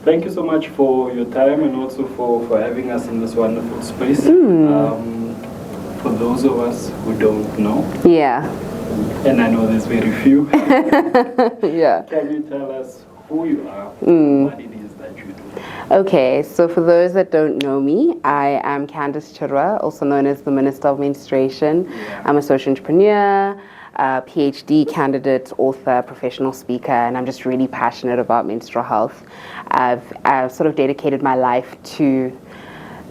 Thank you so much for your time and also for having us in this wonderful space. For those of us who don't know, and I know there's very few, can you tell us who you are, what it is that you do? Okay, so for those that don't know me, I am Candice Chirwa, also known as the Minister of Menstruation. I'm a social entrepreneur, PhD candidate, author, professional speaker, and I'm just really passionate about menstrual health. I've sort of dedicated my life to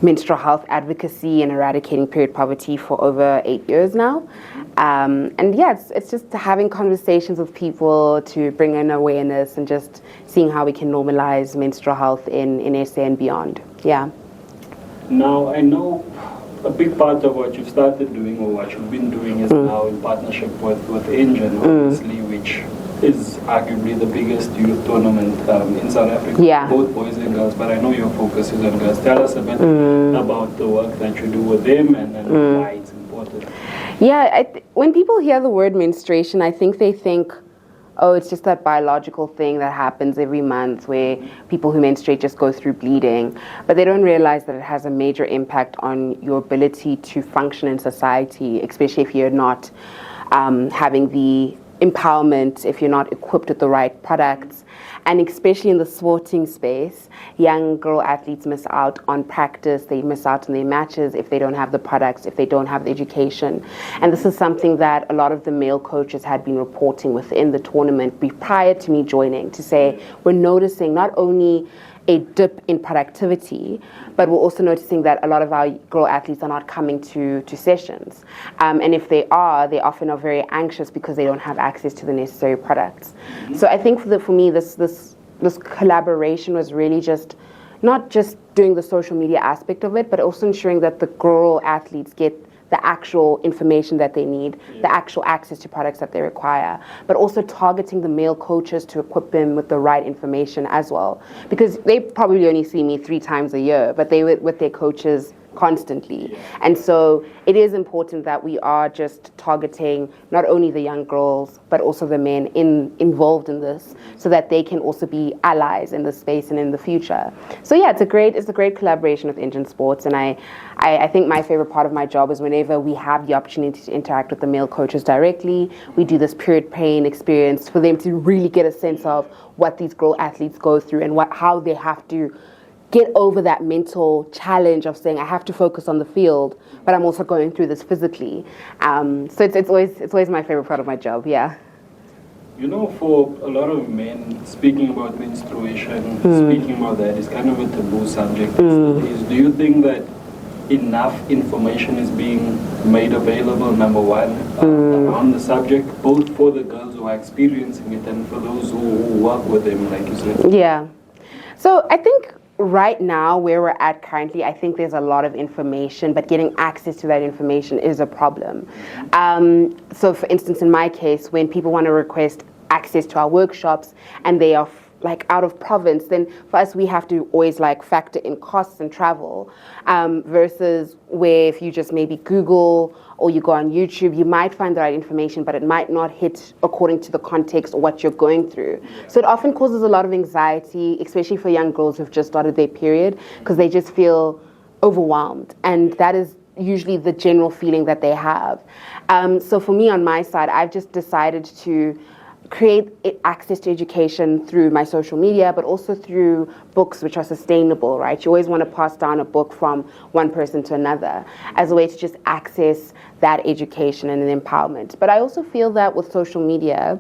menstrual health advocacy and eradicating period poverty for over 8 years now. And yeah, it's just having conversations with people to bring in awareness and just seeing how we can normalize menstrual health in SA and beyond. Yeah. Now, I know a big part of what you've started doing or what you've been doing is now in partnership with Engen, obviously, which is arguably the biggest youth tournament in South Africa, both boys and girls, but I know your focus is on girls. Tell us a bit about the work that you do with them and why it's important. Yeah, when people hear the word menstruation, I think they think, oh, it's just that biological thing that happens every month where people who menstruate just go through bleeding. But they don't realize that it has a major impact on your ability to function in society, especially if you're not having the empowerment, if you're not equipped with the right products. And especially in the sporting space, young girl athletes miss out on practice, they miss out on their matches if they don't have the products, if they don't have the education. And this is something that a lot of the male coaches had been reporting within the tournament prior to me joining, to say we're noticing not only a dip in productivity, but we're also noticing that a lot of our girl athletes are not coming to sessions. And if they often are very anxious because they don't have access to the necessary products. So I think for me, this collaboration was really just not just doing the social media aspect of it, but also ensuring that the girl athletes get the actual information that they need, the actual access to products that they require, but also targeting the male coaches to equip them with the right information as well. Because they probably only see me 3 times a year, but they were with their coaches constantly. And so it is important that we are just targeting not only the young girls, but also the men involved in this, so that they can also be allies in the space and in the future. So yeah, it's a great collaboration with Engen Sports, and I think my favorite part of my job is whenever we have the opportunity to interact with the male coaches directly, we do this period pain experience for them to really get a sense of what these girl athletes go through and how they have to get over that mental challenge of saying I have to focus on the field, but I'm also going through this physically. So it's always my favorite part of my job. Yeah. You know, for a lot of men, speaking about menstruation, speaking about that is kind of a taboo subject. Do you think that enough information is being made available, number one, on the subject, both for the girls who are experiencing it and for those who work with them, like you said? Yeah. So I think right now, where we're at currently, I think there's a lot of information, but getting access to that information is a problem. So for instance, in my case, when people want to request access to our workshops and they are like out of province, then for us, we have to always like factor in costs and travel, versus where if you just maybe Google or you go on YouTube, you might find the right information, but it might not hit according to the context or what you're going through. So it often causes a lot of anxiety, especially for young girls who've just started their period, because they just feel overwhelmed. And that is usually the general feeling that they have. So for me on my side, I've just decided to create access to education through my social media, but also through books which are sustainable, right? You always want to pass down a book from one person to another as a way to just access that education and empowerment. But I also feel that with social media,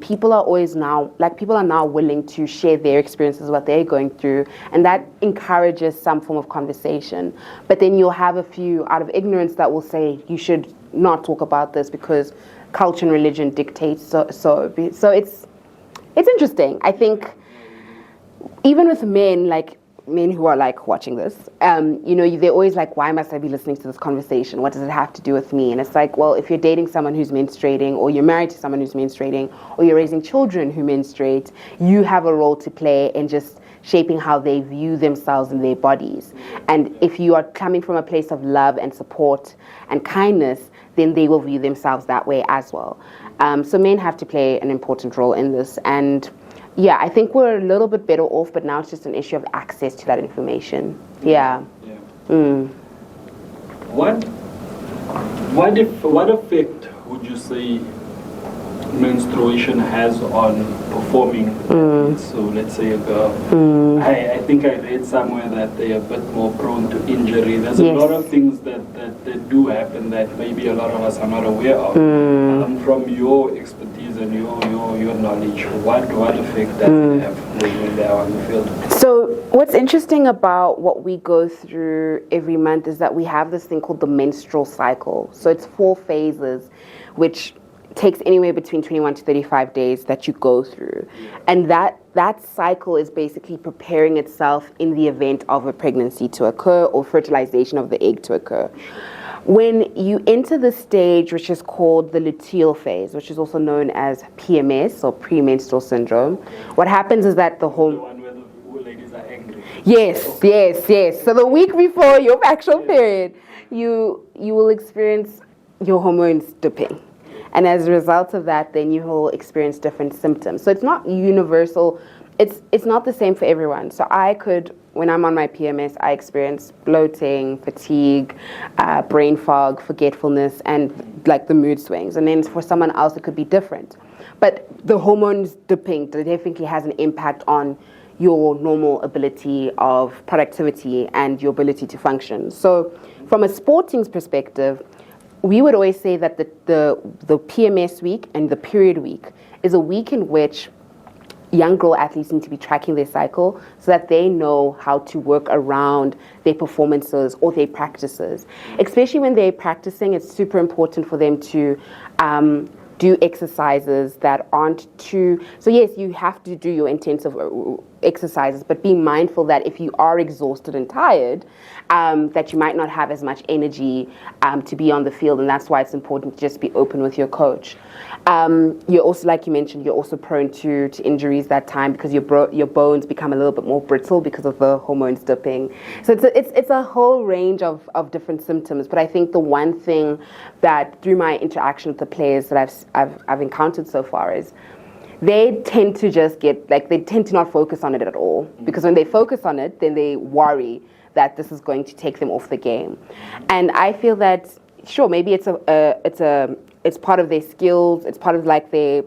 people are now willing to share their experiences, what they're going through, and that encourages some form of conversation. But then you'll have a few out of ignorance that will say you should not talk about this because culture and religion dictates so it's interesting. I think even with men who are like watching this, they're always like, why must I be listening to this conversation? What does it have to do with me? And it's like, well, if you're dating someone who's menstruating, or you're married to someone who's menstruating, or you're raising children who menstruate, you have a role to play in just shaping how they view themselves and their bodies. And if you are coming from a place of love and support and kindness, then they will view themselves that way as well. So men have to play an important role in this. And Yeah, I think we're a little bit better off, but now it's just an issue of access to that information. Yeah. What effect would you say menstruation has on performing? So let's say a girl. I think I read somewhere that they are a bit more prone to injury. There's a lot of things that do happen that maybe a lot of us are not aware of. From your expertise and your knowledge, what effect does it have when they are on the field? So what's interesting about what we go through every month is that we have this thing called the menstrual cycle. So it's 4 phases, which takes anywhere between 21 to 35 days that you go through. And that cycle is basically preparing itself in the event of a pregnancy to occur or fertilization of the egg to occur. When you enter the stage, which is called the luteal phase, which is also known as PMS or premenstrual syndrome, what happens is that the whole... The one where the ladies are angry. Yes. So the week before your actual period, you will experience your hormones dipping. And as a result of that, then you will experience different symptoms. So it's not universal. It's not the same for everyone. So when I'm on my PMS, I experience bloating, fatigue, brain fog, forgetfulness, and like the mood swings. And then for someone else, it could be different. But the hormones dipping definitely has an impact on your normal ability of productivity and your ability to function. So from a sporting perspective, we would always say that the PMS week and the period week is a week in which young girl athletes need to be tracking their cycle so that they know how to work around their performances or their practices. Especially when they're practicing, it's super important for them to do exercises that aren't too... So yes, you have to do your intensive exercises, but be mindful that if you are exhausted and tired, that you might not have as much energy to be on the field, and that's why it's important to just be open with your coach. You're also, like you mentioned, you're also prone to injuries that time because your bones become a little bit more brittle because of the hormones dipping. So it's a whole range of different symptoms. But I think the one thing that through my interaction with the players that I've encountered so far is they tend to just they tend to not focus on it at all, because when they focus on it, then they worry that this is going to take them off the game. And I feel that sure, maybe it's part of their skills, it's part of like their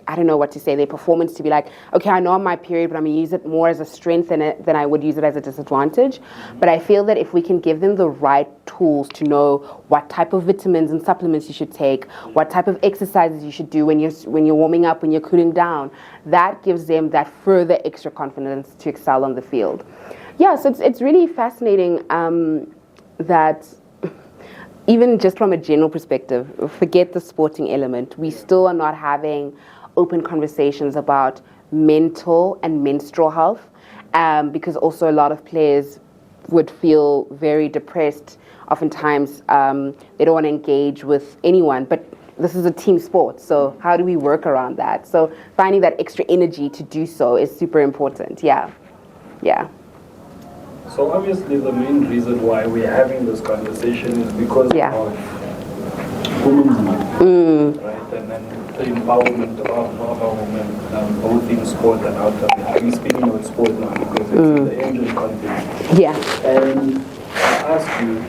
I don't know what to say, their performance, to be like, okay, I know I'm my period, but I'm going to use it more as a strength than I would use it as a disadvantage. But I feel that if we can give them the right tools to know what type of vitamins and supplements you should take, what type of exercises you should do when you're warming up, when you're cooling down, that gives them that further extra confidence to excel on the field. Yeah, so it's really fascinating that even just from a general perspective, forget the sporting element, we still are not having open conversations about mental and menstrual health, because also a lot of players would feel very depressed. Oftentimes, they don't want to engage with anyone, but this is a team sport, so how do we work around that? So finding that extra energy to do so is super important. Yeah. So obviously the main reason why we're having this conversation is because of women's month, right? And then the empowerment of our women, both in sport and out of it. We're speaking about sport now because it's in the Engen context. Yeah. And I ask you,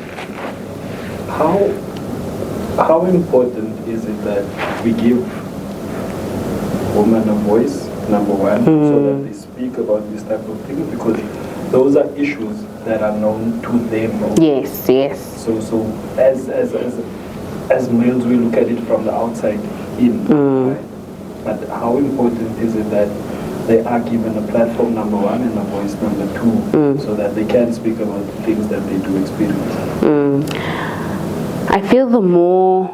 how important is it that we give women a voice, number one, so that they speak about this type of thing? Because those are issues that are known to them. Yes. So as males, we look at it from the outside in, right? But how important is it that they are given a platform, number one, and a voice, number two, so that they can speak about the things that they do experience? I feel the more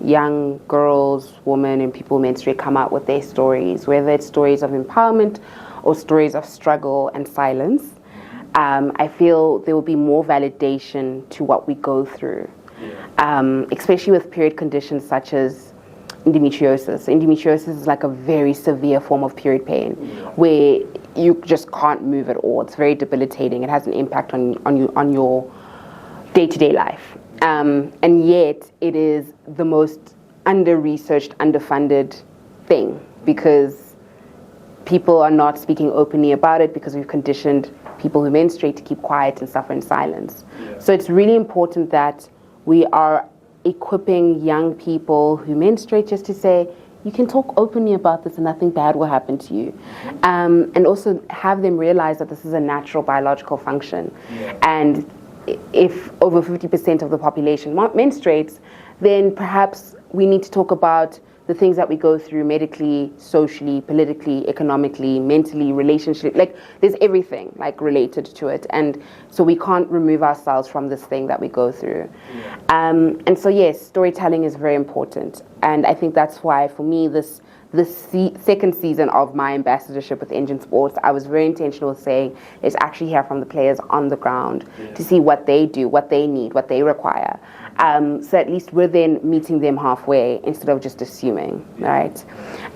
young girls, women, and people menstruate come out with their stories, whether it's stories of empowerment or stories of struggle and silence, I feel there will be more validation to what we go through, especially with period conditions such as endometriosis. Endometriosis is like a very severe form of period pain where you just can't move at all. It's very debilitating. It has an impact on your day-to-day life. And yet it is the most under-researched, underfunded thing, because people are not speaking openly about it because we've conditioned people who menstruate to keep quiet and suffer in silence. Yeah. So it's really important that we are equipping young people who menstruate just to say, you can talk openly about this and nothing bad will happen to you. And also have them realize that this is a natural biological function. Yeah. And if over 50% of the population menstruates, then perhaps we need to talk about the things that we go through medically, socially, politically, economically, mentally, relationship, like there's everything like related to it. And so we can't remove ourselves from this thing that we go through. Yeah. And so yes, storytelling is very important. And I think that's why for me, this second season of my ambassadorship with Engen Sports, I was very intentional with saying, let's actually hear from the players on the ground to see what they do, what they need, what they require. So at least we're then meeting them halfway instead of just assuming, right?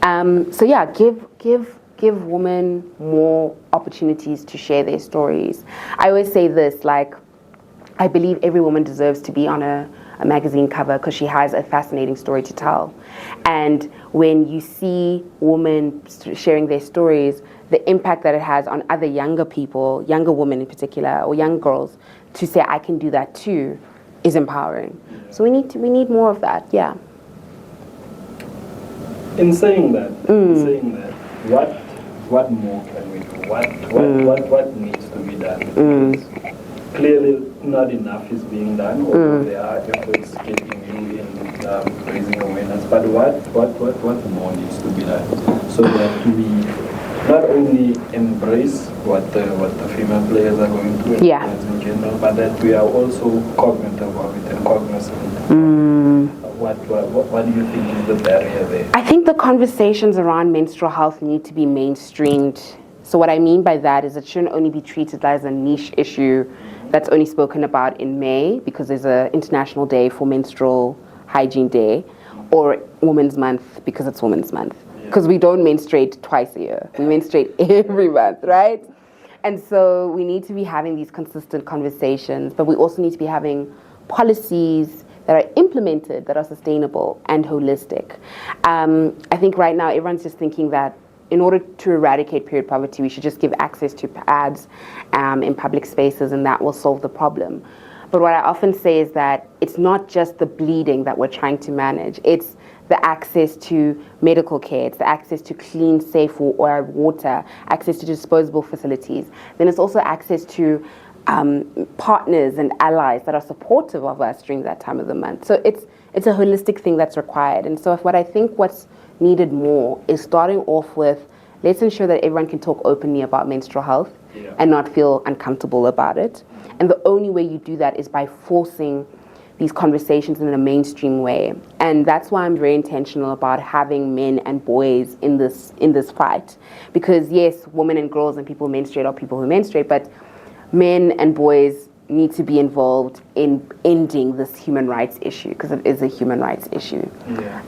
So yeah, give women more opportunities to share their stories. I always say this, like, I believe every woman deserves to be on a magazine cover because she has a fascinating story to tell. And when you see women sharing their stories, the impact that it has on other younger people, younger women in particular, or young girls, to say, I can do that too, is empowering. So we need more of that, yeah. In saying that, what more can we do? What needs to be done? Because clearly not enough is being done, although there are efforts getting you in raising awareness. But what more needs to be done so that we not only embrace what the female players are going through in general, but that we are also cognizant of it and cognizant. What do you think is the barrier there? I think the conversations around menstrual health need to be mainstreamed. So what I mean by that is it shouldn't only be treated as a niche issue that's only spoken about in May because there's an International Day for Menstrual Hygiene Day, or Women's Month because it's Women's Month. Because we don't menstruate twice a year. We menstruate every month, right? And so we need to be having these consistent conversations, but we also need to be having policies that are implemented, that are sustainable and holistic. I think right now everyone's just thinking that in order to eradicate period poverty, we should just give access to pads in public spaces and that will solve the problem. But what I often say is that it's not just the bleeding that we're trying to manage. It's the access to medical care, it's the access to clean, safe water, access to disposable facilities. Then it's also access to partners and allies that are supportive of us during that time of the month. So it's a holistic thing that's required. And so what I think what's needed more is starting off with, let's ensure that everyone can talk openly about menstrual health and not feel uncomfortable about it. And the only way you do that is by forcing these conversations in a mainstream way. And that's why I'm very intentional about having men and boys in this fight. Because yes, women and girls and people who menstruate are people who menstruate, but men and boys need to be involved in ending this human rights issue, because it is a human rights issue.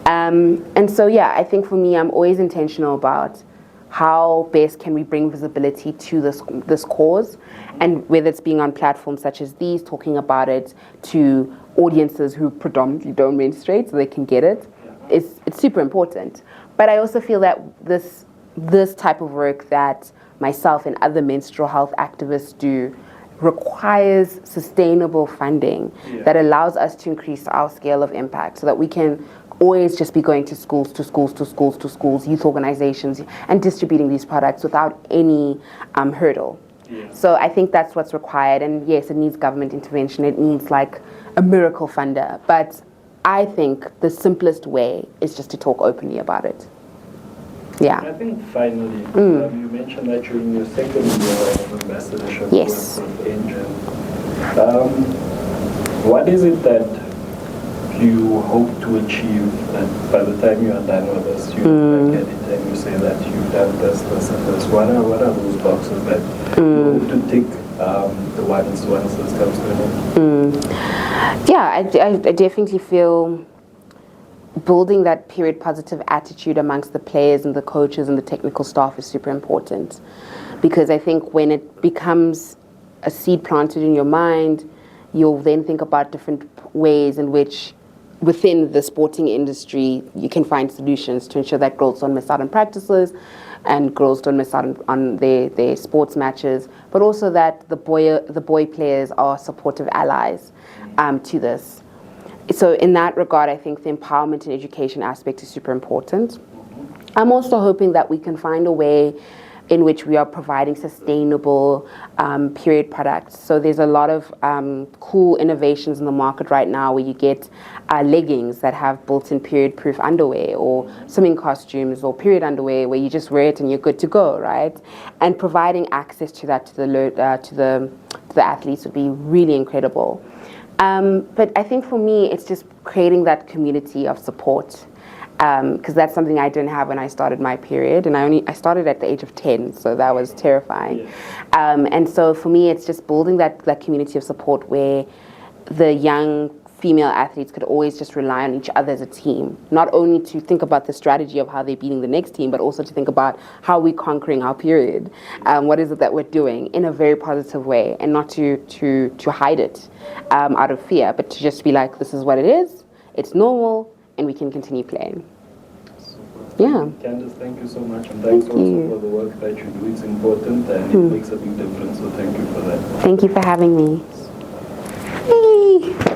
And so yeah, I think for me, I'm always intentional about how best can we bring visibility to this cause, and whether it's being on platforms such as these, talking about it to audiences who predominantly don't menstruate so they can get it, it's super important. But I also feel that this type of work that myself and other menstrual health activists do requires sustainable funding that allows us to increase our scale of impact so that we can always just be going to schools, youth organizations, and distributing these products without any hurdle. So I think that's what's required. And yes, it needs government intervention. It needs like a miracle funder. But I think the simplest way is just to talk openly about it. Yeah. I think finally, you mentioned that during your second year of ambassadorship with Engen. What is it that you hope to achieve that by the time you are done with this, you look at it and you say that you've done this, and this? What are those boxes that you hope to tick once this comes to an end? Yeah, I definitely feel building that period positive attitude amongst the players and the coaches and the technical staff is super important, because I think when it becomes a seed planted in your mind, you'll then think about different ways in which within the sporting industry you can find solutions to ensure that girls don't miss out on practices, and girls don't miss out on their sports matches, but also that the boy players are supportive allies to this. So in that regard, I think the empowerment and education aspect is super important. I'm also hoping that we can find a way in which we are providing sustainable period products. So there's a lot of cool innovations in the market right now where you get leggings that have built-in period-proof underwear, or swimming costumes or period underwear where you just wear it and you're good to go, right? And providing access to that to the athletes would be really incredible. But I think for me, it's just creating that community of support. Because that's something I didn't have when I started my period, and I started at the age of 10, so that was terrifying. And so for me, it's just building that community of support where the young female athletes could always just rely on each other as a team, not only to think about the strategy of how they're beating the next team, but also to think about how we're conquering our period. What is it that we're doing in a very positive way, and not to hide it out of fear, but to just be like, this is what it is, it's normal, and we can continue playing. Yeah. Candice, thank you so much, and thanks also for the work that you do. It's important and it makes a big difference, so thank you for that. Thank you for having me. Yay.